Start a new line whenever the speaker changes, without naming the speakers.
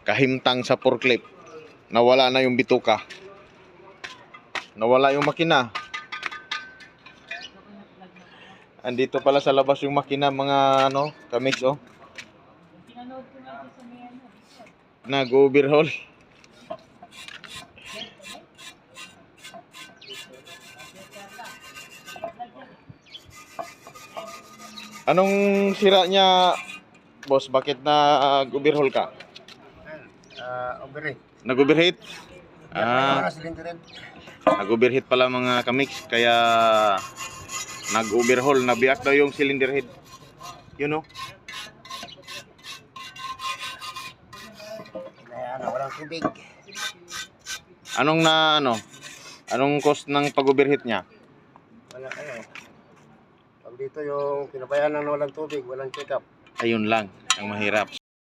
kahimtang sa forklift. Nawala na yung bituka. Nawala yung makina. Andito pala sa labas yung makina, mga kamix, oh. Nag-overhaul. Anong sira niya, boss? Bakit nag-overhaul ka?
Overheat.
Nag-overheat?
Cylinder.
Nag-overheat pala mga kamix, kaya nag-overhaul. Nabiyak daw yung cylinder head. You know?
Walang tubig.
Anong cost ng pag-overheat niya?
Wala Pag dito yung pinabayaan na walang tubig, walang check up.
Ayun lang ang mahirap.